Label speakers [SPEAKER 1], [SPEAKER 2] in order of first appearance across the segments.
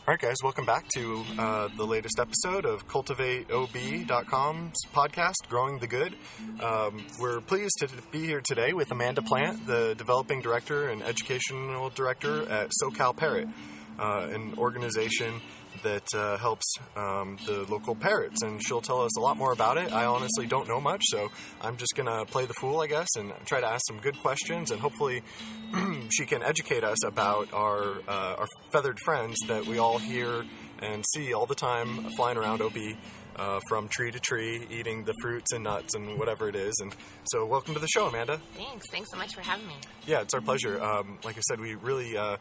[SPEAKER 1] All right, guys, welcome back to the latest episode of CultivateOB.com's podcast, Growing the Good. We're pleased to be here today with Amanda Plant, the Developing Director and Educational Director at SoCal Parrot, an organization that helps the local parrots, and she'll tell us a lot more about it. I honestly don't know much, so I'm just going to play the fool, I guess, and try to ask some good questions, and hopefully she can educate us about our feathered friends that we all hear and see all the time flying around OB from tree to tree, eating the fruits and nuts and whatever it is. And so welcome to the show, Amanda.
[SPEAKER 2] Thanks so much for having me.
[SPEAKER 1] Yeah, it's our pleasure. Like I said, we really, I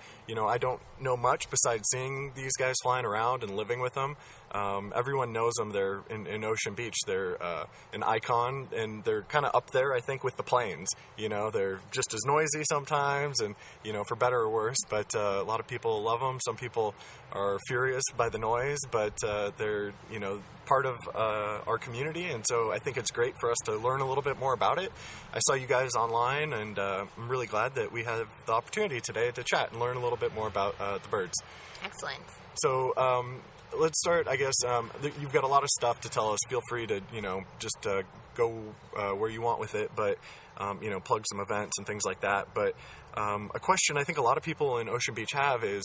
[SPEAKER 1] don't know much besides seeing these guys flying around and living with them. Everyone knows them. They're in Ocean Beach. They're an icon, and they're kind of up there, I think, with the planes. They're just as noisy sometimes, and, for better or worse, but a lot of people love them. Some people are furious by the noise, but they're, part of our community, and so I think it's great for us to learn a little bit more about it. I saw you guys online, and I'm really glad that we have the opportunity today to chat and learn a little bit more about the birds.
[SPEAKER 2] Excellent.
[SPEAKER 1] So let's start, I guess. You've got a lot of stuff to tell us. Feel free to, just go where you want with it, but, plug some events and things like that. But a question I think a lot of people in Ocean Beach have is,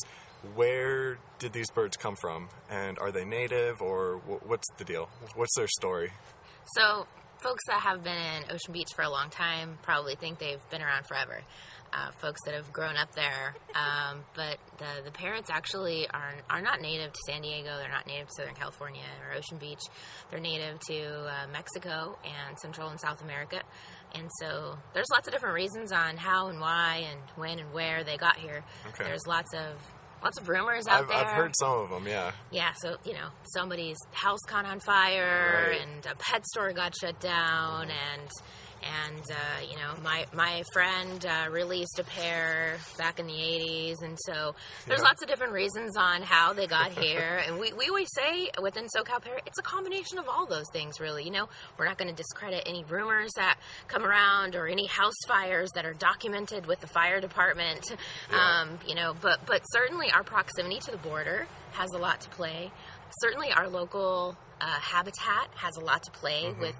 [SPEAKER 1] where did these birds come from? And are they native, or what's the deal? What's their story?
[SPEAKER 2] So folks that have been in Ocean Beach for a long time probably think they've been around forever. Folks that have grown up there. But the parrots actually are not native to San Diego. They're not native to Southern California or Ocean Beach. They're native to Mexico and Central and South America. And so there's lots of different reasons on how and why and when and where they got here. Okay. There's lots of rumors out there.
[SPEAKER 1] I've heard some of them, yeah.
[SPEAKER 2] Yeah, so, somebody's house caught on fire,
[SPEAKER 1] right,
[SPEAKER 2] and a pet store got shut down, and my friend released a pair back in the 80s, and so there's lots of different reasons on how they got here, and we always say within SoCal Parrot, it's a combination of all those things, really. We're not going to discredit any rumors that come around or any house fires that are documented with the fire department, but certainly our proximity to the border has a lot to play. Certainly our local habitat has a lot to play with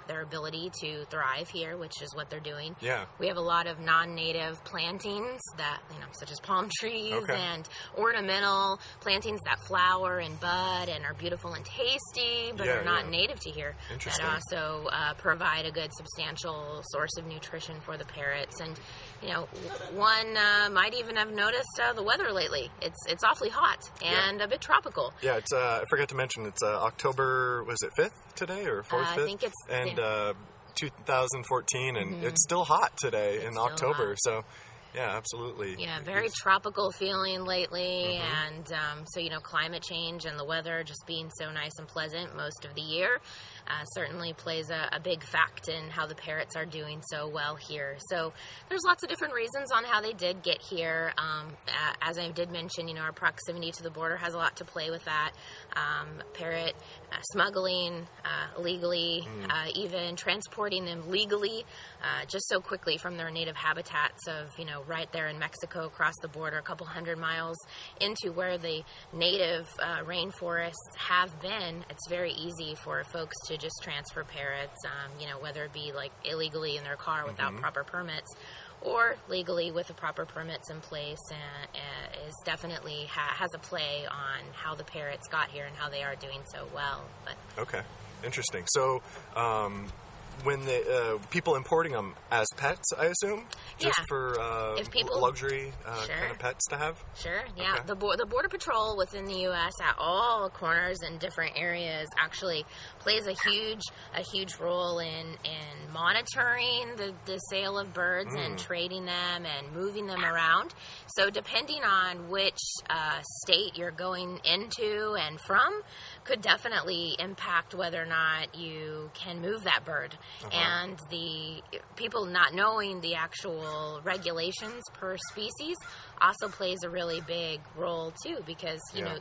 [SPEAKER 2] their ability to thrive here, which is what they're doing.
[SPEAKER 1] Yeah.
[SPEAKER 2] We have a lot of non-native plantings that, such as palm trees and ornamental plantings that flower and bud and are beautiful and tasty, but are not native to here.
[SPEAKER 1] Interesting.
[SPEAKER 2] That also provide a good substantial source of nutrition for the parrots. And, one might even have noticed the weather lately. It's awfully hot and a bit tropical.
[SPEAKER 1] Yeah, it's I forgot to mention, it's October, was it 5th today or 4th, 5th?
[SPEAKER 2] I think it's...
[SPEAKER 1] And 2014, and it's still hot today in October, so... Yeah, absolutely.
[SPEAKER 2] Yeah, very tropical feeling lately, and so, climate change and the weather just being so nice and pleasant most of the year certainly plays a big fact in how the parrots are doing so well here. So there's lots of different reasons on how they did get here. As I did mention, our proximity to the border has a lot to play with that. Parrot smuggling illegally, even transporting them legally just so quickly from their native habitats of, right there in Mexico across the border, a couple 100 miles into where the native rainforests have been. It's very easy for folks to just transfer parrots, whether it be like illegally in their car without proper permits, or legally with the proper permits in place, is definitely has a play on how the parrots got here and how they are doing so well. But
[SPEAKER 1] okay, interesting. So when the people importing them as pets, I assume, just for
[SPEAKER 2] if people,
[SPEAKER 1] luxury
[SPEAKER 2] sure.
[SPEAKER 1] kind of pets to have.
[SPEAKER 2] Sure. Yeah.
[SPEAKER 1] Okay.
[SPEAKER 2] The Border Patrol within the U.S. at all corners and different areas actually plays a huge role in monitoring the sale of birds and trading them and moving them around. So depending on which state you're going into and from, could definitely impact whether or not you can move that bird. And the people not knowing the actual regulations per species also plays a really big role too, because you know,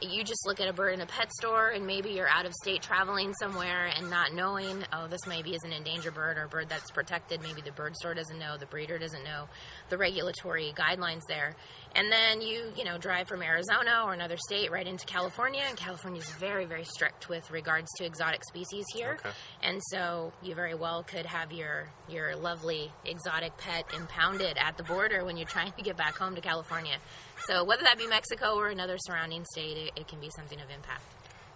[SPEAKER 2] you just look at a bird in a pet store and maybe you're out of state traveling somewhere and not knowing, oh, this maybe is an endangered bird or a bird that's protected. Maybe the bird store doesn't know, the breeder doesn't know the regulatory guidelines there. And then you drive from Arizona or another state right into California, and California is very, very strict with regards to exotic species here.
[SPEAKER 1] Okay.
[SPEAKER 2] And so you very well could have your lovely exotic pet impounded at the border when you're trying to get back home to California. So whether that be Mexico or another surrounding state, it can be something of impact.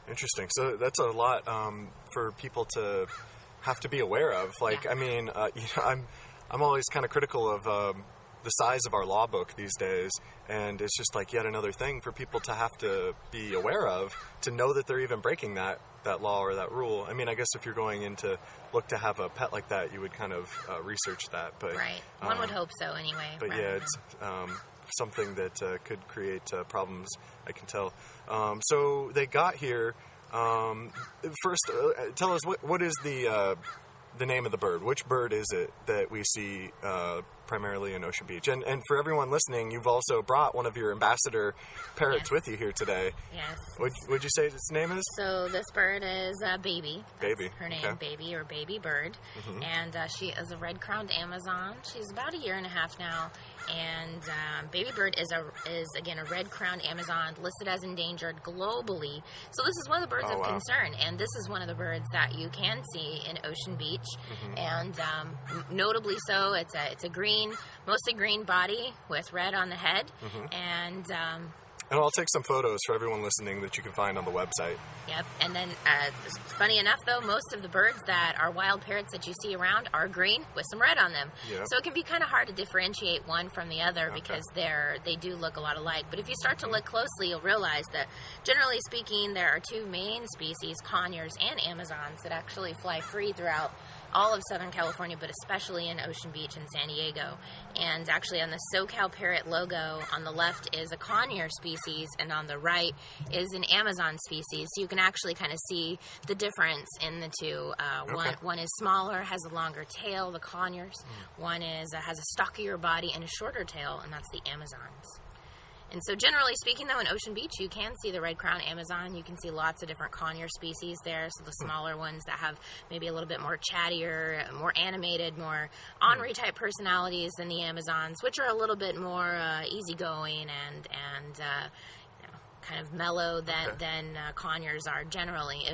[SPEAKER 1] Interesting. So that's a lot for people to have to be aware of. Like, I mean, I'm always kind of critical of the size of our law book these days, and it's just like yet another thing for people to have to be aware of, to know that they're even breaking that law or that rule. I mean, I guess if you're going in to look to have a pet like that, you would kind of research that. But
[SPEAKER 2] right. One would hope so anyway.
[SPEAKER 1] But yeah, it's something that could create problems, I can tell. So they got here. First, tell us what is the name of the bird. Which bird is it that we see primarily in Ocean Beach? And for everyone listening, you've also brought one of your ambassador parrots with you here today.
[SPEAKER 2] Yes.
[SPEAKER 1] What'd you say its name is?
[SPEAKER 2] So this bird is Baby.
[SPEAKER 1] Baby.
[SPEAKER 2] Her name,
[SPEAKER 1] okay.
[SPEAKER 2] Baby or Baby Bird. And she is a red-crowned Amazon. She's about 1.5 years now. And Baby Bird is again a red-crowned Amazon listed as endangered globally. So this is one of the birds of concern, and this is one of the birds that you can see in Ocean Beach. And notably so, it's a green, mostly green body with red on the head. And
[SPEAKER 1] I'll take some photos for everyone listening that you can find on the website.
[SPEAKER 2] Yep. And then, funny enough, though, most of the birds that are wild parrots that you see around are green with some red on them. Yep. So it can be kind of hard to differentiate one from the other because they do look a lot alike. But if you start to look closely, you'll realize that, generally speaking, there are two main species, conures and Amazons, that actually fly free throughout all of Southern California, but especially in Ocean Beach and San Diego. And actually on the SoCal Parrot logo, on the left is a conure species, and on the right is an Amazon species. So you can actually kind of see the difference in the two. One is smaller, has a longer tail, the conures. One is has a stockier body and a shorter tail, and that's the Amazons. And so generally speaking, though, in Ocean Beach, you can see the red-crowned Amazon. You can see lots of different conure species there. So the smaller ones that have maybe a little bit more chattier, more animated, more ornery type personalities than the Amazons, which are a little bit more easygoing and kind of mellow than conures are generally.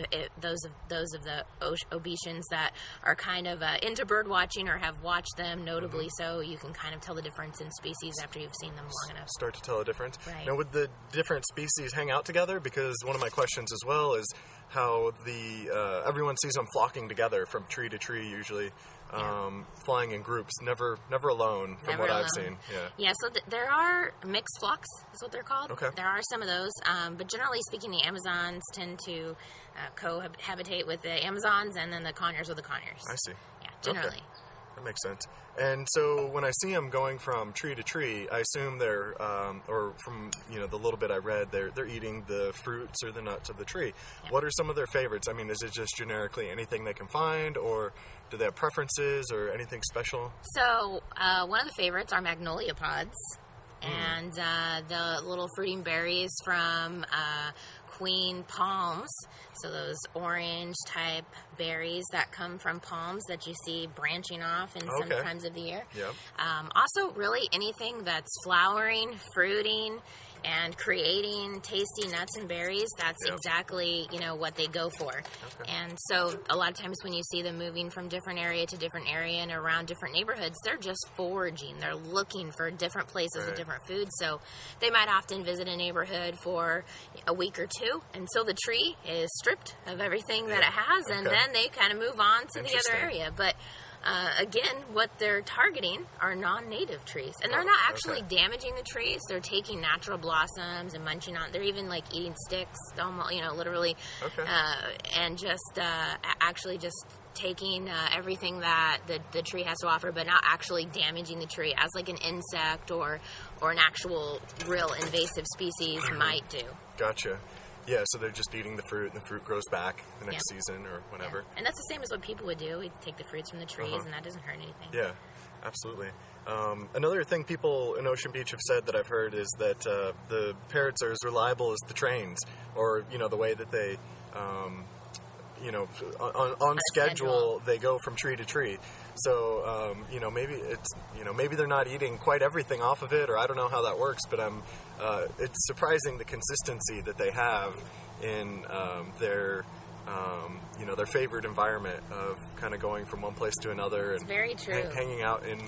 [SPEAKER 2] Those of the Obetians that are kind of into bird watching or have watched them, notably so, you can kind of tell the difference in species after you've seen them long enough.
[SPEAKER 1] Start to tell a difference.
[SPEAKER 2] Right.
[SPEAKER 1] Now, would the different species hang out together? Because one of my questions as well is how everyone sees them flocking together from tree to tree usually. Flying in groups, never alone, from what I've seen.
[SPEAKER 2] Yeah, so there are mixed flocks, is what they're called.
[SPEAKER 1] Okay.
[SPEAKER 2] There are some of those, but generally speaking, the Amazons tend to cohabitate with the Amazons, and then the conures with the conures.
[SPEAKER 1] I see.
[SPEAKER 2] Yeah, generally.
[SPEAKER 1] Okay. That makes sense. And so when I see them going from tree to tree, I assume they're, or from the little bit I read, they're eating the fruits or the nuts of the tree. Yeah. What are some of their favorites? I mean, is it just generically anything they can find, or do they have preferences or anything special?
[SPEAKER 2] So one of the favorites are magnolia pods, and the little fruiting berries from queen palms. So those orange type berries that come from palms that you see branching off in some times of the year.
[SPEAKER 1] Yep.
[SPEAKER 2] Also, really anything that's flowering, fruiting, and creating tasty nuts and berries, that's exactly, what they go for.
[SPEAKER 1] Okay.
[SPEAKER 2] And so a lot of times when you see them moving from different area to different area and around different neighborhoods, they're just foraging. They're looking for different places of different foods. So they might often visit a neighborhood for a week or two until the tree is stripped of everything that it has, and then they kind of move on to the other area. But again, what they're targeting are non-native trees, and they're not actually damaging the trees. They're taking natural blossoms and munching on. They're even like eating sticks, almost, literally, and just actually just taking everything that the tree has to offer, but not actually damaging the tree as like an insect or an actual real invasive species might do.
[SPEAKER 1] Gotcha. Yeah, so they're just eating the fruit, and the fruit grows back the next season or whenever.
[SPEAKER 2] Yeah. And that's the same as what people would do. We take the fruits from the trees, and that doesn't hurt anything.
[SPEAKER 1] Yeah, absolutely. Another thing people in Ocean Beach have said that I've heard is that the parrots are as reliable as the trains, or, the way that they, on schedule, they go from tree to tree. So, maybe it's, maybe they're not eating quite everything off of it, or I don't know how that works, but it's surprising the consistency that they have in their favorite environment of kind of going from one place to another and
[SPEAKER 2] very true.
[SPEAKER 1] Hanging out in,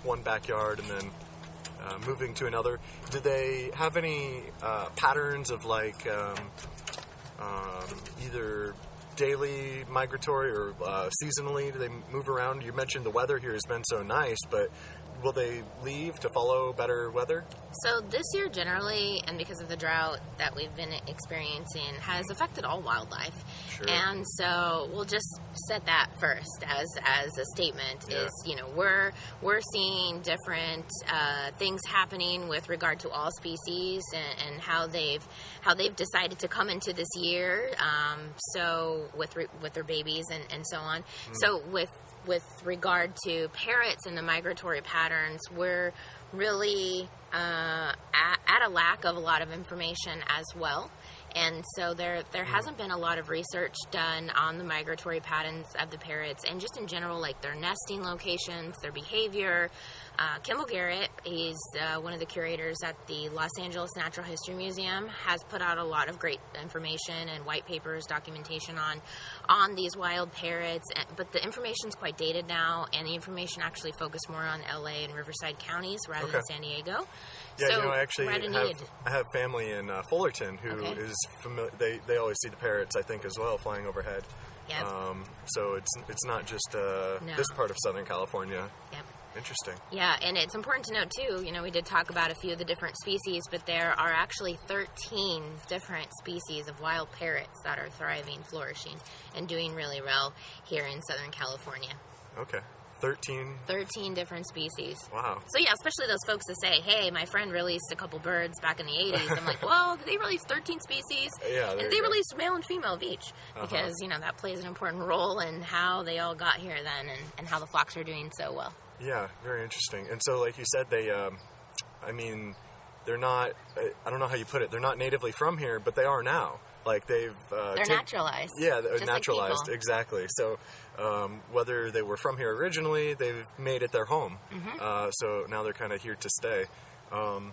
[SPEAKER 1] one backyard and then moving to another. Do they have any patterns of like either daily migratory or seasonally? Do they move around? You mentioned the weather here has been so nice, but will they leave to follow better weather?
[SPEAKER 2] So this year generally, and because of the drought that we've been experiencing, has affected all wildlife.
[SPEAKER 1] Sure.
[SPEAKER 2] And so we'll just set that first as a statement is, we're seeing different things happening with regard to all species and how they've decided to come into this year. So with their babies and so on. So with regard to parrots and the migratory patterns, we're really at a lack of a lot of information as well. And so there hasn't been a lot of research done on the migratory patterns of the parrots and just in general, like their nesting locations, their behavior. Kimball Garrett, he's one of the curators at the Los Angeles Natural History Museum, has put out a lot of great information and white papers, documentation on these wild parrots. But the information's quite dated now, and the information actually focused more on LA and Riverside counties rather than San Diego.
[SPEAKER 1] Yeah,
[SPEAKER 2] so
[SPEAKER 1] I actually have family in Fullerton who is familiar. They always see the parrots, I think, as well, flying overhead.
[SPEAKER 2] Yep.
[SPEAKER 1] So it's not just this part of Southern California.
[SPEAKER 2] Yep.
[SPEAKER 1] Interesting.
[SPEAKER 2] Yeah, and it's important to note, too, we did talk about a few of the different species, but there are actually 13 different species of wild parrots that are thriving, flourishing, and doing really well here in Southern California.
[SPEAKER 1] Okay. 13
[SPEAKER 2] different species.
[SPEAKER 1] Wow.
[SPEAKER 2] So yeah, especially those folks that say, hey, my friend released a couple birds back in the 80s. I'm like, well, they released 13 species.
[SPEAKER 1] Yeah,
[SPEAKER 2] and they released male and female of each. Because, that plays an important role in how they all got here then and how the flocks are doing so well.
[SPEAKER 1] Yeah, very interesting. And so, like you said, they, they're not, I don't know how you put it, they're not natively from here, but they are now. Like they're
[SPEAKER 2] naturalized.
[SPEAKER 1] Yeah, they're
[SPEAKER 2] just
[SPEAKER 1] naturalized,
[SPEAKER 2] like
[SPEAKER 1] exactly. So whether they were from here originally, they've made it their home. So now they're kind of here to stay. An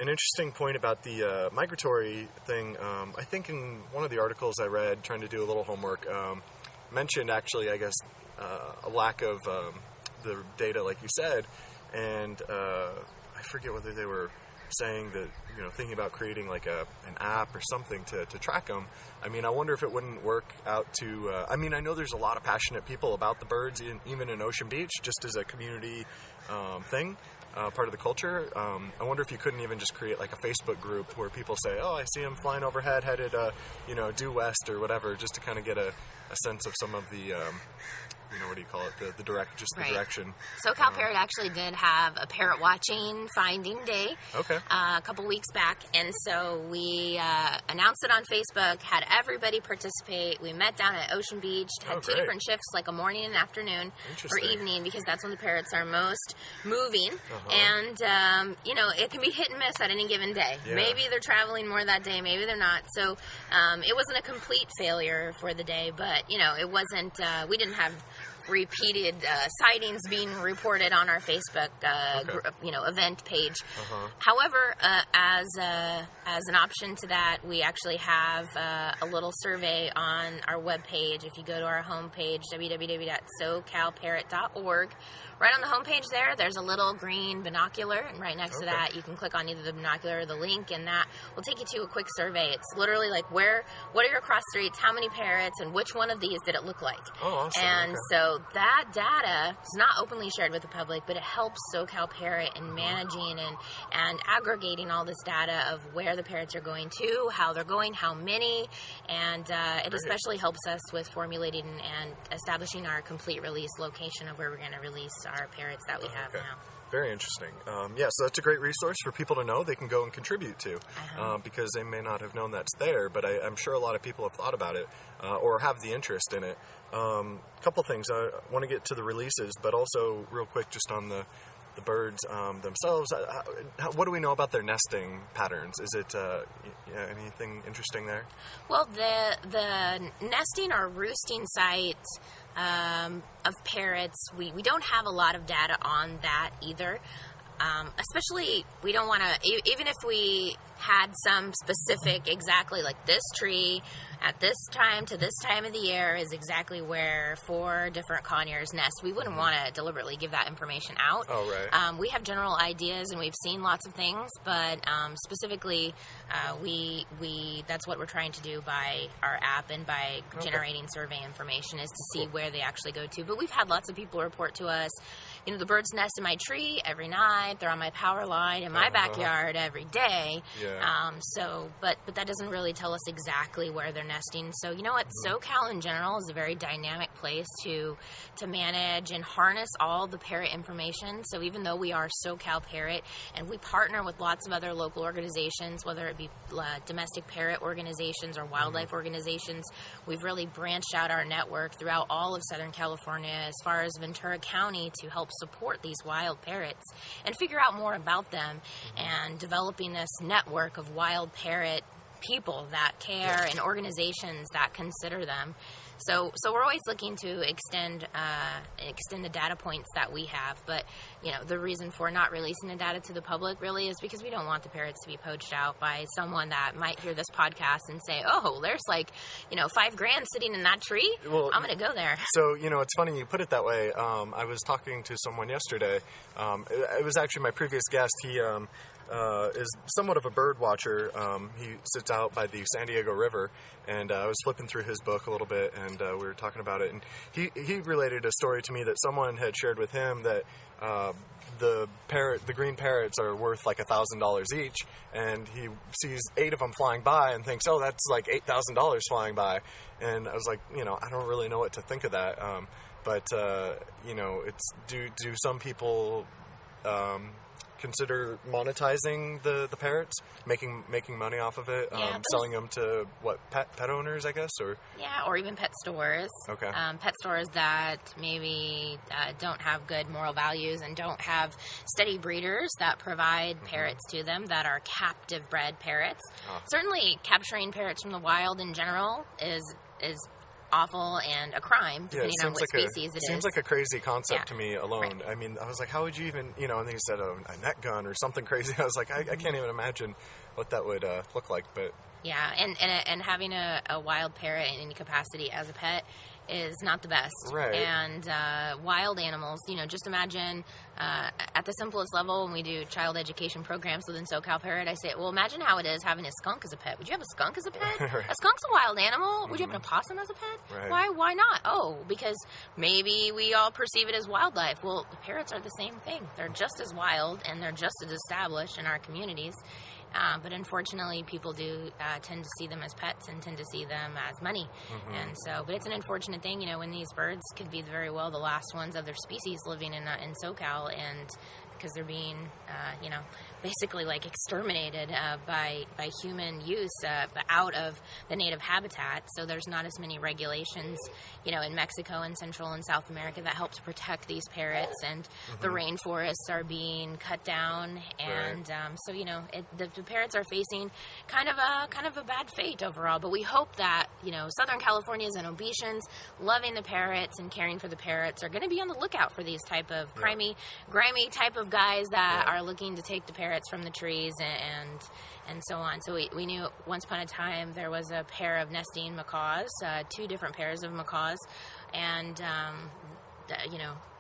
[SPEAKER 1] interesting point about the migratory thing, I think in one of the articles I read, trying to do a little homework, mentioned actually, I guess, a lack of the data, like you said, and I forget whether they were saying that, thinking about creating like an app or something to track them. I mean, I wonder if it wouldn't work out to, I know there's a lot of passionate people about the birds, even in Ocean Beach, just as a community thing, part of the culture. I wonder if you couldn't even just create like a Facebook group where people say, oh, I see them flying overhead, headed, due west or whatever, just to kind of get a sense of some of the, what do you call it? The direction.
[SPEAKER 2] SoCal Parrot actually did have a parrot watching finding day a couple weeks back, and so we announced it on Facebook, had everybody participate. We met down at Ocean Beach, had two different shifts, like a morning and afternoon or evening, because that's when the parrots are most moving, and it can be hit and miss at any given day. Yeah. Maybe they're traveling more that day, maybe they're not. So it wasn't a complete failure for the day, but it wasn't. We didn't have repeated sightings being reported on our Facebook, event page. However, as an option to that, we actually have a little survey on our webpage. If you go to our homepage, www.socalparrot.org, right on the homepage there's a little green binocular, and right next to that, you can click on either the binocular or the link, and that will take you to a quick survey. It's literally like what are your cross streets, how many parrots, and which one of these did it look like?
[SPEAKER 1] Oh, awesome.
[SPEAKER 2] And so that data is not openly shared with the public, but it helps SoCal Parrot in managing and aggregating all this data of where the parrots are going to, how they're going, how many, and it especially helps us with formulating and establishing our complete release location of where we're going to release our parrots that we have now.
[SPEAKER 1] Very interesting. So that's a great resource for people to know they can go and contribute to, because they may not have known that's there, but I'm sure a lot of people have thought about it or have the interest in it. A couple things. I want to get to the releases, but also real quick just on the birds themselves. What do we know about their nesting patterns? Is it anything interesting there?
[SPEAKER 2] Well, the nesting or roosting site of parrots, we don't have a lot of data on that either. Especially, we don't want to, even if we had some specific, exactly like this tree at this time to this time of the year is exactly where 4 different conures nest. We wouldn't want to deliberately give that information out.
[SPEAKER 1] Oh, right.
[SPEAKER 2] We have general ideas and we've seen lots of things, but specifically, that's what we're trying to do by our app and by generating survey information is to see where they actually go to. But we've had lots of people report to us, the birds nest in my tree every night. They're on my power line in my backyard every day. Yeah. But that doesn't really tell us exactly where they're nesting. So, you know what? SoCal in general is a very dynamic place to manage and harness all the parrot information. So even though we are SoCal Parrot and we partner with lots of other local organizations, whether it be domestic parrot organizations or wildlife organizations, we've really branched out our network throughout all of Southern California as far as Ventura County to help support these wild parrots and figure out more about them and developing this network of wild parrot people that care and organizations that consider them. So we're always looking to extend the data points that we have. But, the reason for not releasing the data to the public really is because we don't want the parrots to be poached out by someone that might hear this podcast and say, oh, there's $5,000 sitting in that tree. Well, I'm going to go there.
[SPEAKER 1] So, it's funny you put it that way. I was talking to someone yesterday. It was actually my previous guest. He is somewhat of a bird watcher. He sits out by the San Diego River, and I was flipping through his book a little bit, and we were talking about it. And he related a story to me that someone had shared with him that the green parrots are worth like $1,000 each, and he sees 8 of them flying by and thinks, oh, that's like $8,000 flying by. And I was like, I don't really know what to think of that. But it's do some people consider monetizing the parrots, making money off of it, selling them to pet owners, I guess, or
[SPEAKER 2] even pet stores.
[SPEAKER 1] Okay.
[SPEAKER 2] Pet stores that maybe don't have good moral values and don't have steady breeders that provide parrots to them that are captive bred parrots. Certainly, capturing parrots from the wild in general is awful and a crime, depending on what species it is.
[SPEAKER 1] Seems like a crazy concept to me alone. Right. I mean, I was like, how would you even, and then he said a net gun or something crazy. I was like, I can't even imagine what that would look like. But
[SPEAKER 2] yeah, and having a wild parrot in any capacity as a pet is not the best.
[SPEAKER 1] Right.
[SPEAKER 2] And wild animals, just imagine at the simplest level when we do child education programs within SoCal Parrot, I say, well, imagine how it is having a skunk as a pet. Would you have a skunk as a pet?
[SPEAKER 1] Right.
[SPEAKER 2] A skunk's a wild animal. Would you have an opossum as a pet?
[SPEAKER 1] Right.
[SPEAKER 2] Why not? Oh, because maybe we all perceive it as wildlife. Well, the parrots are the same thing. They're just as wild and they're just as established in our communities. But unfortunately, people do tend to see them as pets and tend to see them as money. And so, but it's an unfortunate thing, when these birds could be very well the last ones of their species living in SoCal, and because they're being, basically like exterminated by human use out of the native habitat. So there's not as many regulations, in Mexico and Central and South America that help to protect these parrots, and the rainforests are being cut down, and so the parrots are facing kind of a bad fate overall. But we hope that Southern Californians and Obetians loving the parrots and caring for the parrots are going to be on the lookout for these type of grimy type of guys that are looking to take the parrots from the trees and so on. So we knew once upon a time there was a pair of nesting macaws, 2 different pairs of macaws, and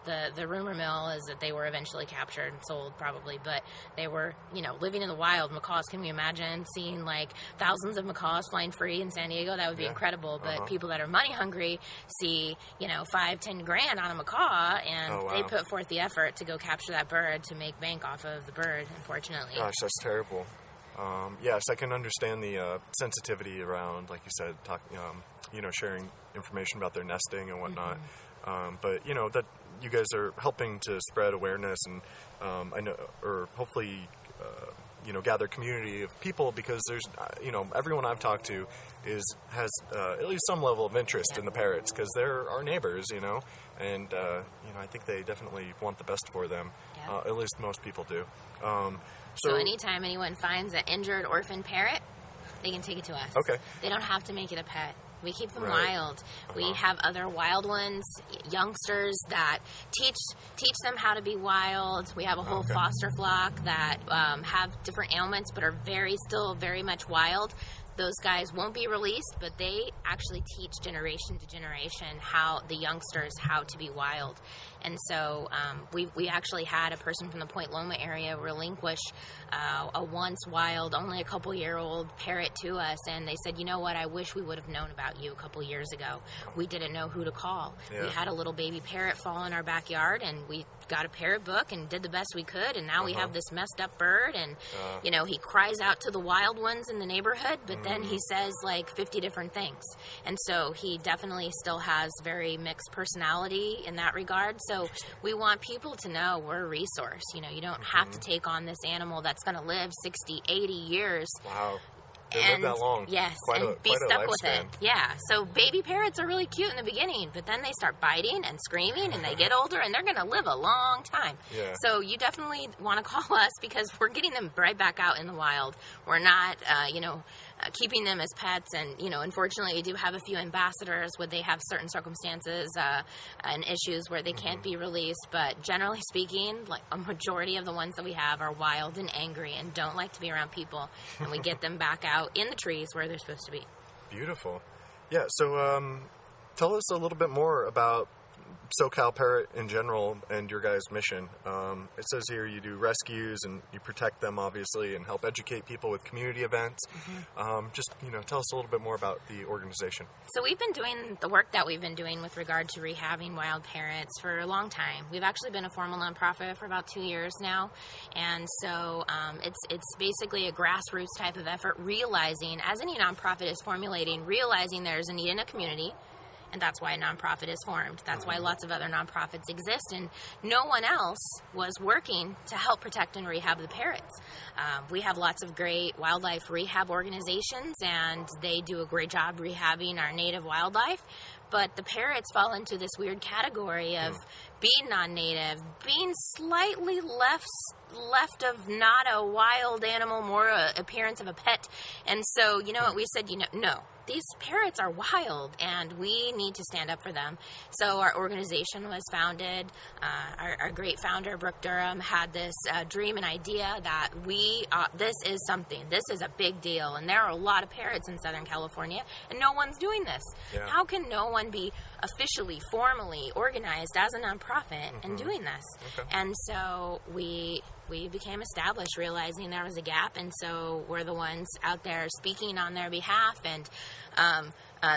[SPEAKER 2] the rumor mill is that they were eventually captured and sold, probably, but they were, living in the wild. Macaws, can we imagine seeing like thousands of macaws flying free in San Diego? That would be incredible. But people that are money hungry see, $5-10 grand on a macaw, and they put forth the effort to go capture that bird to make bank off of the bird, unfortunately.
[SPEAKER 1] Gosh, that's terrible. Yes, I can understand the sensitivity around, like you said, sharing information about their nesting and whatnot. But that you guys are helping to spread awareness, and I know, or hopefully, gather community of people, because there's, everyone I've talked to has at least some level of interest in the parrots, because they're our neighbors, and I think they definitely want the best for them. At least most people do.
[SPEAKER 2] So anytime anyone finds an injured orphan parrot, they can take it to us.
[SPEAKER 1] Okay.
[SPEAKER 2] They don't have to make it a pet. We keep them wild. We have other wild ones, youngsters that teach them how to be wild. We have a whole foster flock that have different ailments but are still very much wild. Those guys won't be released, but they actually teach generation to generation the youngsters how to be wild. And so we actually had a person from the Point Loma area relinquish a once wild, only a couple-year-old parrot to us, and they said, I wish we would have known about you a couple years ago. We didn't know who to call. We had a little baby parrot fall in our backyard, and we got a parrot book and did the best we could, and now we have this messed up bird, and he cries out to the wild ones in the neighborhood, but then he says like 50 different things. And so he definitely still has very mixed personality in that regard. So we want people to know we're a resource. You don't have to take on this animal that's going to live 60, 80 years.
[SPEAKER 1] Wow. They live that long.
[SPEAKER 2] Yes, be stuck with it. Yeah, so baby parrots are really cute in the beginning, but then they start biting and screaming, and they get older, and they're going to live a long time. Yeah. So you definitely want to call us, because we're getting them right back out in the wild. We're not, keeping them as pets, and unfortunately we do have a few ambassadors where they have certain circumstances and issues where they can't be released, but generally speaking, like a majority of the ones that we have are wild and angry and don't like to be around people, and we get them back out in the trees where they're supposed to be.
[SPEAKER 1] Beautiful. Yeah, so tell us a little bit more about SoCal Parrot in general and your guys' mission. It says here you do rescues and you protect them, obviously, and help educate people with community events. Just, tell us a little bit more about the organization.
[SPEAKER 2] So we've been doing the work that we've been doing with regard to rehabbing wild parrots for a long time. We've actually been a formal nonprofit for about 2 years now, and so it's basically a grassroots type of effort, realizing, as any nonprofit is formulating, realizing there's a need in a community. And that's why a nonprofit is formed. That's why lots of other nonprofits exist, and no one else was working to help protect and rehab the parrots. We have lots of great wildlife rehab organizations, and they do a great job rehabbing our native wildlife. But the parrots fall into this weird category of being non-native, being slightly left of not a wild animal, more a appearance of a pet. And so, what we said, no. These parrots are wild, and we need to stand up for them. So our organization was founded. Our great founder, Brooke Durham, had this dream and idea that this is something. This is a big deal, and there are a lot of parrots in Southern California, and no one's doing this. Yeah. How can no one be officially, formally organized as a nonprofit and doing this? Okay. And so we became established, realizing there was a gap, and so we're the ones out there speaking on their behalf. And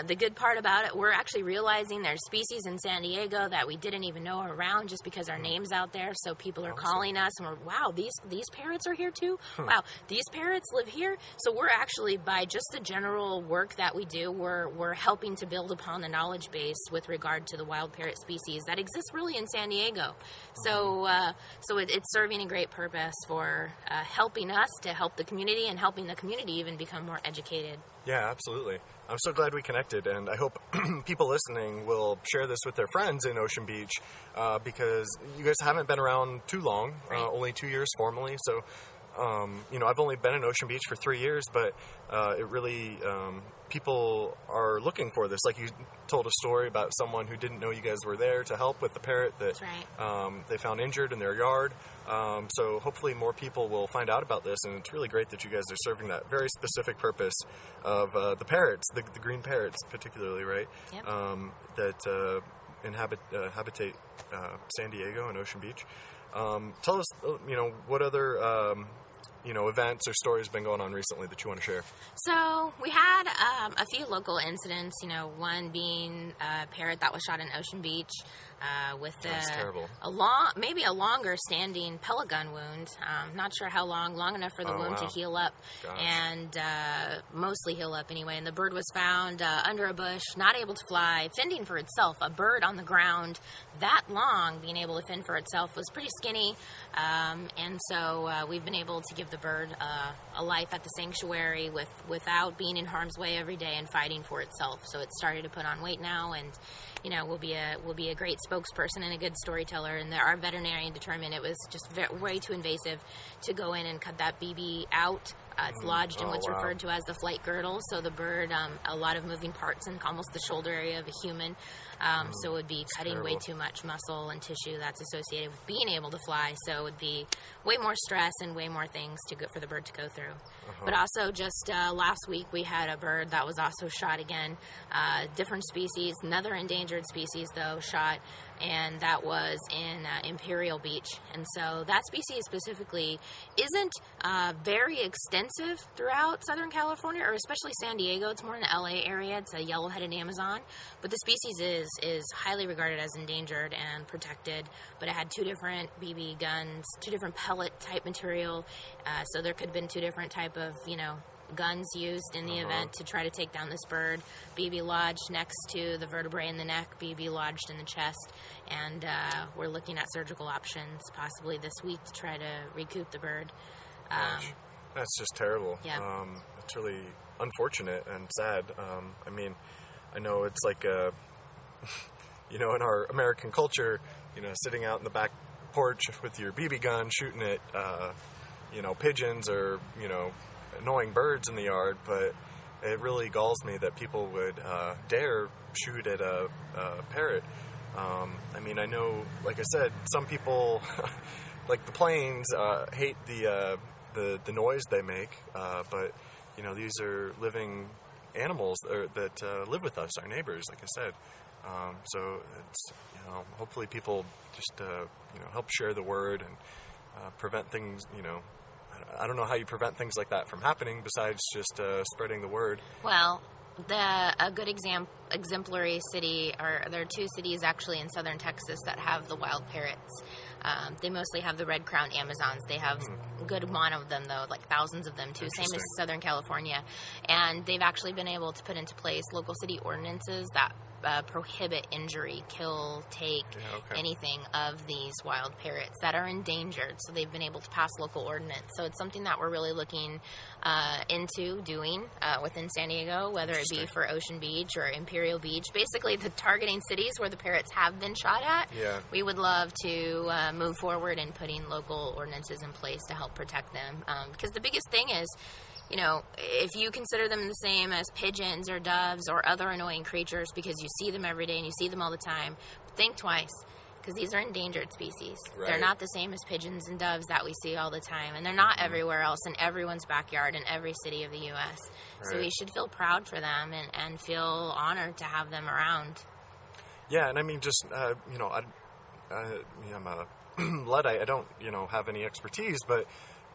[SPEAKER 2] The good part about it, we're actually realizing there's species in San Diego that we didn't even know are around just because our name's out there. So people are calling us and we're, wow, these parrots are here too? Wow, these parrots live here? So we're actually, by just the general work that we do, we're helping to build upon the knowledge base with regard to the wild parrot species that exists really in San Diego. So it's serving a great purpose for helping us to help the community and helping the community even become more educated.
[SPEAKER 1] Yeah, absolutely. I'm so glad we connected, and I hope people listening will share this with their friends in Ocean Beach, because you guys haven't been around too long, only 2 years formally. So, I've only been in Ocean Beach for 3 years, but it really, people are looking for this. Like you told a story about someone who didn't know you guys were there to help with the parrot that they found injured in their yard. So hopefully more people will find out about this, and it's really great that you guys are serving that very specific purpose of the parrots, the green parrots particularly, right?
[SPEAKER 2] Yep.
[SPEAKER 1] That habitate San Diego and Ocean Beach. Tell us, what other events or stories have been going on recently that you want to share?
[SPEAKER 2] So we had a few local incidents, one being a parrot that was shot in Ocean Beach with maybe a longer standing pellet gun wound. Not sure how long enough for the wound to heal up.
[SPEAKER 1] Gosh.
[SPEAKER 2] And mostly heal up anyway. And the bird was found under a bush, not able to fly, fending for itself. A bird on the ground that long being able to fend for itself was pretty skinny. And so we've been able to give the bird a life at the sanctuary without being in harm's way every day and fighting for itself. So it's started to put on weight now, and will be a great spokesperson and a good storyteller. And our veterinarian determined it was just way too invasive to go in and cut that BB out. It's lodged in what's referred to as the flight girdle. So the bird, a lot of moving parts and almost the shoulder area of a human. So it would be cutting way too much muscle and tissue that's associated with being able to fly. So it would be way more stress and way more things for the bird to go through. But also just last week we had a bird that was also shot again. Different species, another endangered species though, shot. And that was in Imperial Beach. And so that species specifically isn't very extensive throughout Southern California, or especially San Diego. It's more in the LA area. It's a yellow-headed Amazon. But the species is highly regarded as endangered and protected. But it had 2 different BB guns, 2 different pellet-type material. So there could have been 2 different type of, guns used in the event to try to take down this bird. BB lodged next to the vertebrae in the neck, BB lodged in the chest, and we're looking at surgical options possibly this week to try to recoup the bird.
[SPEAKER 1] That's just terrible.
[SPEAKER 2] Yeah.
[SPEAKER 1] It's really unfortunate and sad. I know it's like, in our American culture, sitting out in the back porch with your BB gun shooting at, pigeons or, annoying birds in the yard, but it really galls me that people would dare shoot at a parrot. I know, like I said, some people, like the planes, hate the noise they make, but these are living animals that live with us, our neighbors, like I said. So it's hopefully people just help share the word and prevent things. I don't know how you prevent things like that from happening besides just spreading the word.
[SPEAKER 2] Well, a good exemplary city, there are 2 cities actually in southern Texas that have the wild parrots. They mostly have the RedCrowned Amazons. They have a good amount of them, though, like thousands of them, too, same as Southern California. And they've actually been able to put into place local city ordinances that prohibit injury, kill, take, anything of these wild parrots that are endangered. So they've been able to pass local ordinance. So it's something that we're really looking into doing within San Diego, whether it be for Ocean Beach or Imperial Beach, basically the targeting cities where the parrots have been shot at.
[SPEAKER 1] Yeah.
[SPEAKER 2] We would love to move forward in putting local ordinances in place to help protect them. Because the biggest thing is, if you consider them the same as pigeons or doves or other annoying creatures because you see them every day and you see them all the time, think twice, because these are endangered species.
[SPEAKER 1] Right.
[SPEAKER 2] They're not the same as pigeons and doves that we see all the time, and they're not everywhere else in everyone's backyard in every city of the U.S. Right. So we should feel proud for them and feel honored to have them around.
[SPEAKER 1] Yeah, and I'm a Luddite. I don't, have any expertise, but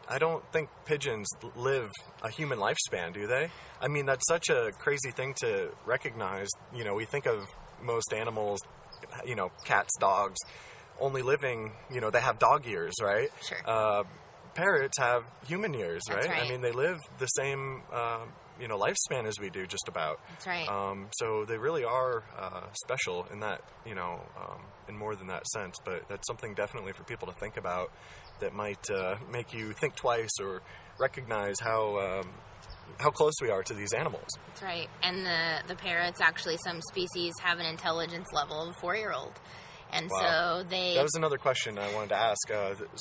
[SPEAKER 1] I don't think pigeons live a human lifespan, do they? I mean, that's such a crazy thing to recognize. You know, we think of most animals, you know, cats, dogs, only living, you know, they have dog years, right?
[SPEAKER 2] Sure.
[SPEAKER 1] Parrots have human years, right?
[SPEAKER 2] That's right.
[SPEAKER 1] I mean, they live the same, you know, lifespan as we do, just about.
[SPEAKER 2] That's right.
[SPEAKER 1] So they really are special in that, you know, in more than that sense. But that's something definitely for people to think about that might make you think twice or recognize how close we are to these animals.
[SPEAKER 2] That's right. And the parrots, actually, some species have an intelligence level of a 4-year-old. And
[SPEAKER 1] wow.
[SPEAKER 2] So they...
[SPEAKER 1] That was another question I wanted to ask.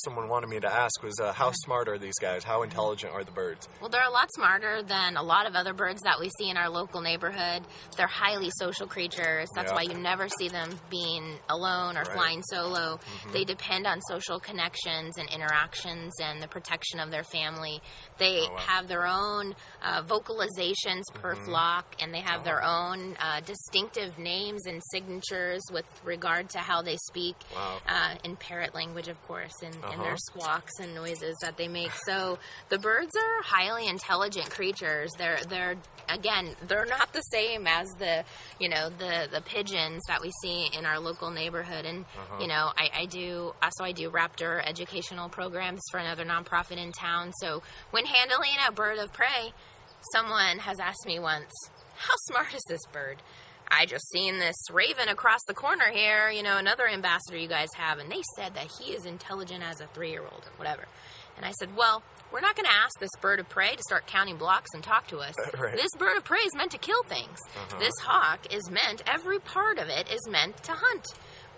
[SPEAKER 1] Someone wanted me to ask was, how smart are these guys? How intelligent are the birds?
[SPEAKER 2] Well, they're a lot smarter than a lot of other birds that we see in our local neighborhood. They're highly social creatures. That's why you never see them being alone or flying solo. Mm-hmm. They depend on social connections and interactions and the protection of their family. They have their own vocalizations per flock, and they have their own distinctive names and signatures with regard to how they speak in parrot language, of course, and their squawks and noises that they make. So the birds are highly intelligent creatures. They're again, they're not the same as the pigeons that we see in our local neighborhood. And you know, I do raptor educational programs for another nonprofit in town. So when handling a bird of prey, someone has asked me once, "How smart is this bird? I just seen this raven across the corner here, you know, another ambassador you guys have, and they said that he is intelligent as a 3-year-old or whatever." And I said, well, we're not going to ask this bird of prey to start counting blocks and talk to us. Right. This bird of prey is meant to kill things. This hawk is meant, every part of it is meant to hunt.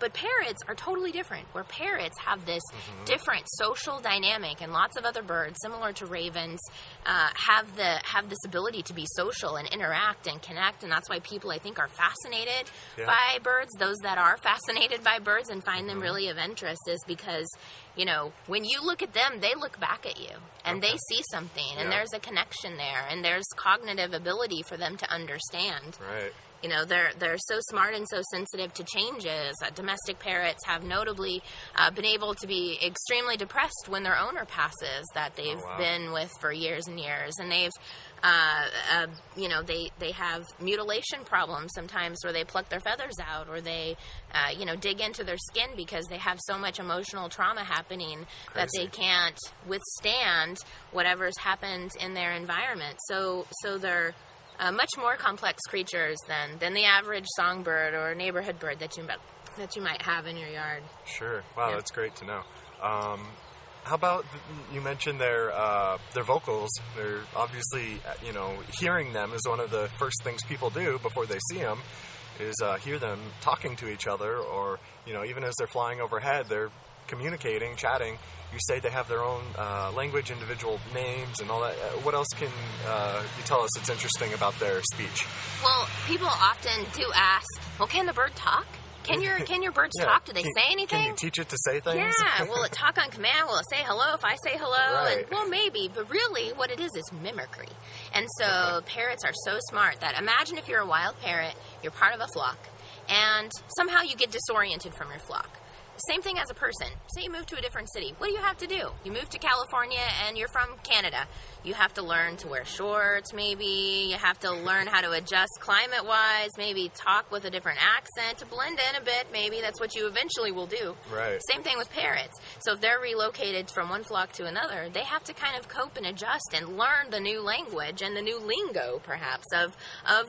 [SPEAKER 2] But parrots are totally different, where parrots have this different social dynamic, and lots of other birds, similar to ravens, have this ability to be social and interact and connect, and that's why people, I think, are fascinated by birds. Those that are fascinated by birds and find them really of interest is because, you know, when you look at them, they look back at you, and they see something, and there's a connection there, and there's cognitive ability for them to understand.
[SPEAKER 1] Right.
[SPEAKER 2] You know, they're so smart and so sensitive to changes. Domestic parrots have notably been able to be extremely depressed when their owner passes that they've been with for years and years. And they've, you know, they have mutilation problems sometimes where they pluck their feathers out, or they, you know, dig into their skin because they have so much emotional trauma happening that they can't withstand whatever's happened in their environment. So they're much more complex creatures than the average songbird or neighborhood bird that you might have in your yard.
[SPEAKER 1] Sure. Wow, that's great to know. How about, you mentioned their vocals? They're obviously, you know, hearing them is one of the first things people do before they see them, is hear them talking to each other, or, you know, even as they're flying overhead, they're communicating, chatting. You say they have their own language, individual names, and all that. What else can you tell us that's interesting about their speech?
[SPEAKER 2] Well, people often do ask, well, can the bird talk? Can your birds talk? Do they say anything?
[SPEAKER 1] Can you teach it to say things?
[SPEAKER 2] Yeah. Will it talk on command? Will it say hello if I say hello?
[SPEAKER 1] Right.
[SPEAKER 2] And, well, maybe. But really, what it is mimicry. And so parrots are so smart that imagine if you're a wild parrot, you're part of a flock, and somehow you get disoriented from your flock. Same thing as a person. Say you move to a different city. What do you have to do? You move to California and you're from Canada. You have to learn to wear shorts, maybe. You have to learn how to adjust climate-wise, maybe talk with a different accent to blend in a bit, maybe. That's what you eventually will do.
[SPEAKER 1] Right.
[SPEAKER 2] Same thing with parrots. So if they're relocated from one flock to another, they have to kind of cope and adjust and learn the new language and the new lingo, perhaps, of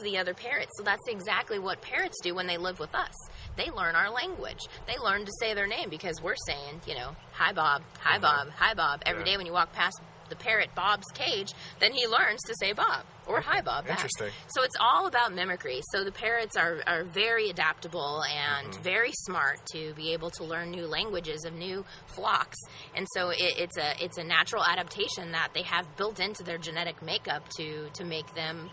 [SPEAKER 2] the other parrots. So that's exactly what parrots do when they live with us. They learn our language. They learn to say their name because we're saying, you know, hi Bob, hi Bob, hi Bob. Every day when you walk past the parrot Bob's cage, then he learns to say Bob or hi Bob back.
[SPEAKER 1] Interesting.
[SPEAKER 2] So it's all about mimicry. So the parrots are very adaptable and very smart to be able to learn new languages of new flocks. And so it's a natural adaptation that they have built into their genetic makeup to make them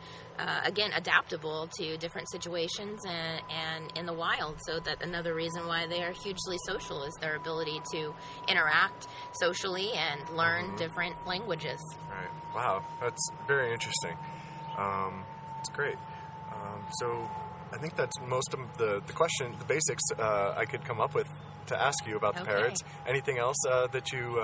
[SPEAKER 2] again, adaptable to different situations and in the wild. So that another reason why they are hugely social is their ability to interact socially and learn different languages.
[SPEAKER 1] Right. Wow. That's very interesting. It's great. So I think that's most of the question, the basics I could come up with to ask you about the parrots. Anything else that you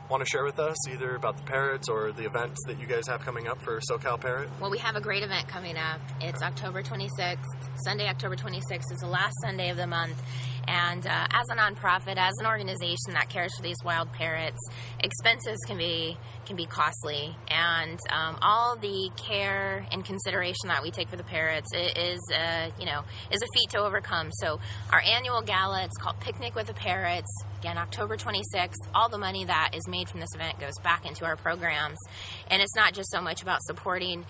[SPEAKER 1] want to share with us, either about the parrots or the events that you guys have coming up for SoCal Parrot?
[SPEAKER 2] Well, we have a great event coming up. It's October 26th. Sunday, October 26th is the last Sunday of the month. And as a nonprofit, as an organization that cares for these wild parrots, expenses can be costly. And all the care and consideration that we take for the parrots is a feat to overcome. So our annual gala, it's called Picnic with the Parrots. Again, October 26th, all the money that is made from this event goes back into our programs. And it's not just so much about supporting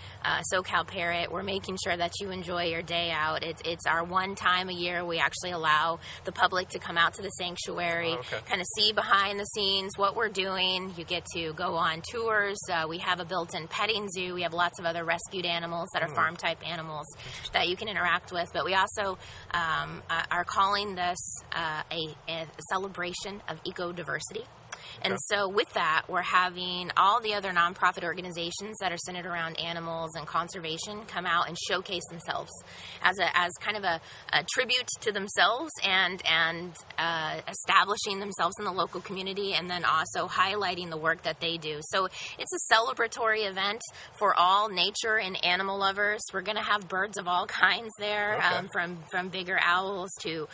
[SPEAKER 2] SoCal Parrot. We're making sure that you enjoy your day out. It's our one time a year we actually allow the public to come out to the sanctuary, kind of see behind the scenes what we're doing. You get to go on tours. We have a built-in petting zoo. We have lots of other rescued animals that are farm-type animals that you can interact with. But we also are calling this a celebration of eco-diversity. And so with that, we're having all the other nonprofit organizations that are centered around animals and conservation come out and showcase themselves as kind of a tribute to themselves and establishing themselves in the local community, and then also highlighting the work that they do. So it's a celebratory event for all nature and animal lovers. We're going to have birds of all kinds there, from bigger owls to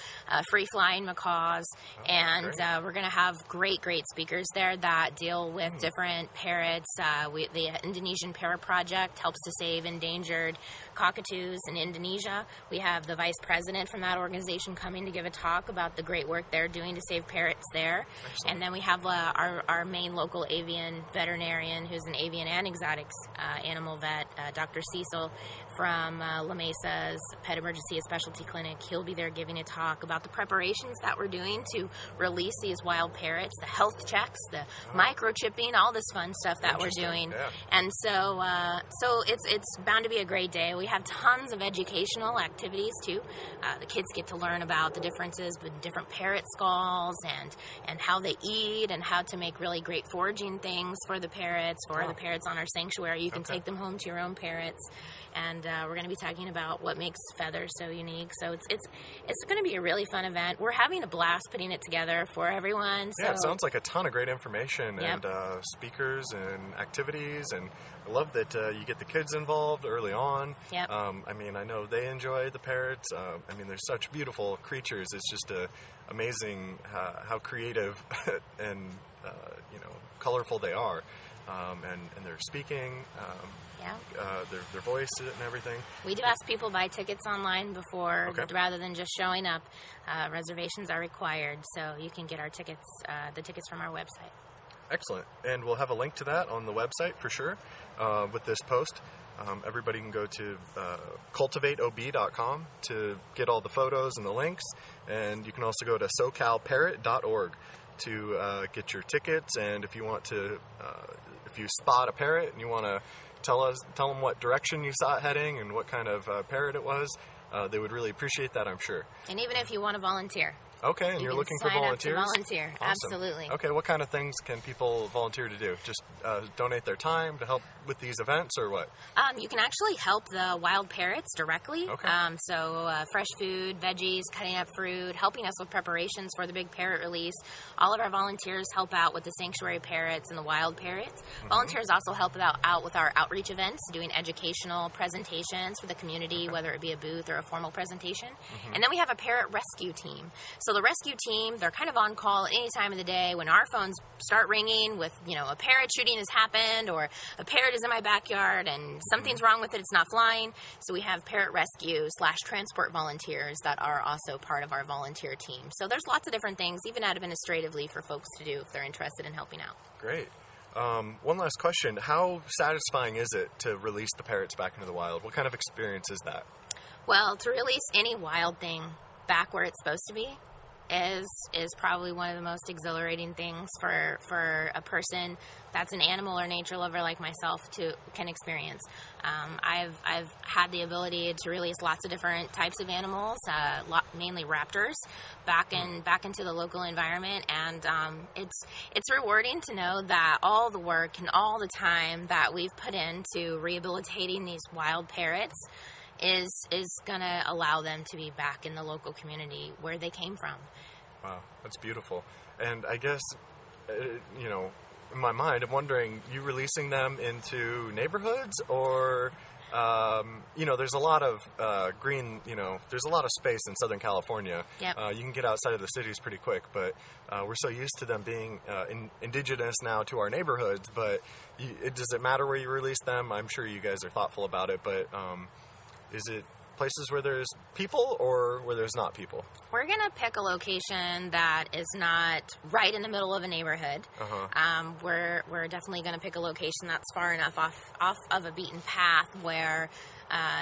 [SPEAKER 2] free-flying macaws, and we're going to have great speakers there that deal with different parrots. The Indonesian Parrot Project helps to save endangered cockatoos in Indonesia. We have the vice president from that organization coming to give a talk about the great work they're doing to save parrots there. Excellent. And then we have our main local avian veterinarian, who's an avian and exotics animal vet, Dr. Cecil from La Mesa's Pet Emergency and Specialty Clinic. He'll be there giving a talk about the preparations that we're doing to release these wild parrots, the health checks, the microchipping, all this fun stuff that we're doing. Yeah. And so it's bound to be a great day. We have tons of educational activities too. The kids get to learn about the differences with different parrot skulls and how they eat and how to make really great foraging things for the parrots, the parrots on our sanctuary. You can take them home to your own parrots. And we're going to be talking about what makes feathers so unique. So it's going to be a really fun event. We're having a blast putting it together for everyone. So.
[SPEAKER 1] Yeah, it sounds like a ton of great information and speakers and activities. And I love that you get the kids involved early on.
[SPEAKER 2] Yep.
[SPEAKER 1] I know they enjoy the parrots. They're such beautiful creatures. It's just amazing how creative and colorful they are. And they're speaking. Their voice and everything.
[SPEAKER 2] We do ask people buy tickets online before, rather than just showing up. Reservations are required, so you can get our tickets, the tickets from our website.
[SPEAKER 1] Excellent. And we'll have a link to that on the website for sure with this post. Everybody can go to cultivateob.com to get all the photos and the links, and you can also go to SoCalParrot.org to get your tickets. And if you want to, if you spot a parrot and you want to tell them what direction you saw it heading and what kind of parrot it was, they would really appreciate that, I'm sure.
[SPEAKER 2] And even if you want to volunteer.
[SPEAKER 1] Okay, and you're looking for volunteers?
[SPEAKER 2] Volunteer,
[SPEAKER 1] awesome.
[SPEAKER 2] Absolutely.
[SPEAKER 1] Okay, what kind of things can people volunteer to do? Just donate their time to help with these events, or what?
[SPEAKER 2] You can actually help the wild parrots directly.
[SPEAKER 1] Okay.
[SPEAKER 2] Fresh food, veggies, cutting up fruit, helping us with preparations for the big parrot release. All of our volunteers help out with the sanctuary parrots and the wild parrots. Mm-hmm. Volunteers also help out with our outreach events, doing educational presentations for the community, whether it be a booth or a formal presentation. Mm-hmm. And then we have a parrot rescue team. So the rescue team, they're kind of on call at any time of the day when our phones start ringing with, a parrot shooting has happened, or a parrot is in my backyard and something's wrong with it, it's not flying. So we have parrot rescue / transport volunteers that are also part of our volunteer team. So there's lots of different things, even administratively, for folks to do if they're interested in helping out.
[SPEAKER 1] Great. One last question. How satisfying is it to release the parrots back into the wild? What kind of experience is that?
[SPEAKER 2] Well, to release any wild thing back where it's supposed to be is probably one of the most exhilarating things for a person that's an animal or nature lover like myself can experience. I've had the ability to release lots of different types of animals, mainly raptors, back into the local environment, and it's rewarding to know that all the work and all the time that we've put into rehabilitating these wild parrots is going to allow them to be back in the local community where they came from.
[SPEAKER 1] Wow, that's beautiful. And I guess, in my mind, I'm wondering, you releasing them into neighborhoods, or, there's a lot of green, there's a lot of space in Southern California.
[SPEAKER 2] Yep.
[SPEAKER 1] You can get outside of the cities pretty quick, but we're so used to them being indigenous now to our neighborhoods. But does it matter where you release them? I'm sure you guys are thoughtful about it, but is it places where there's people or where there's not people?
[SPEAKER 2] We're going to pick a location that is not right in the middle of a neighborhood.
[SPEAKER 1] Uh-huh.
[SPEAKER 2] We're definitely going to pick a location that's far enough off of a beaten path where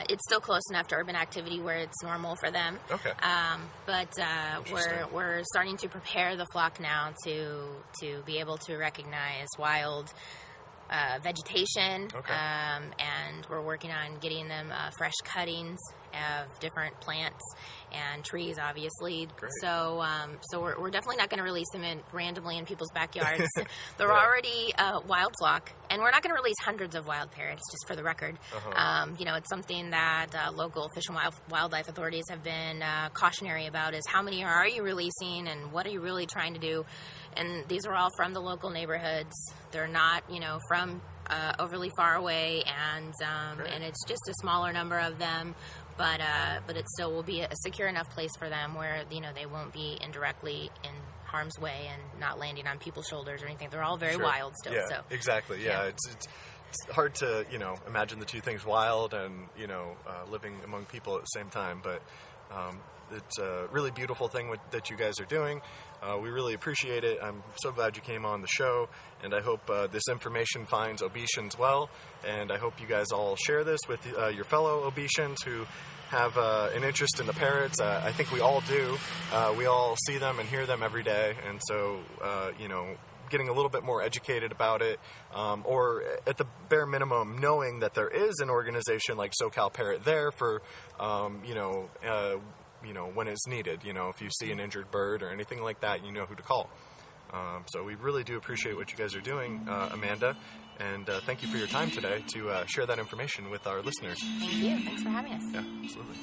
[SPEAKER 2] it's still close enough to urban activity where it's normal for them.
[SPEAKER 1] Okay.
[SPEAKER 2] But we're starting to prepare the flock now to be able to recognize wild vegetation,
[SPEAKER 1] okay.
[SPEAKER 2] And we're working on getting them fresh cuttings of different plants and trees, obviously.
[SPEAKER 1] Great.
[SPEAKER 2] So we're definitely not going to release them randomly in people's backyards. They're
[SPEAKER 1] Yeah.
[SPEAKER 2] already wild flock, and we're not going to release hundreds of wild parrots, just for the record.
[SPEAKER 1] Uh-huh.
[SPEAKER 2] It's something that local Fish and Wildlife authorities have been cautionary about, is how many are you releasing and what are you really trying to do? And these are all from the local neighborhoods. They're not, from overly far away, and it's just a smaller number of them. But it still will be a secure enough place for them where, they won't be indirectly in harm's way and not landing on people's shoulders or anything. They're all very
[SPEAKER 1] Sure.
[SPEAKER 2] wild still.
[SPEAKER 1] Yeah,
[SPEAKER 2] So
[SPEAKER 1] exactly. Yeah,
[SPEAKER 2] yeah.
[SPEAKER 1] It's hard to, imagine the two things, wild and, living among people at the same time. But it's a really beautiful thing that you guys are doing. We really appreciate it. I'm so glad you came on the show, and I hope this information finds Obetians well, and I hope you guys all share this with your fellow Obetians who have an interest in the parrots. I think we all do. We all see them and hear them every day, and so, getting a little bit more educated about it, or at the bare minimum, knowing that there is an organization like SoCal Parrot there for, when it's needed. If you see an injured bird or anything like that, you know who to call. So we really do appreciate what you guys are doing, Amanda, and thank you for your time today to share that information with our listeners.
[SPEAKER 2] Thank you. Thanks for having us.
[SPEAKER 1] Yeah, absolutely.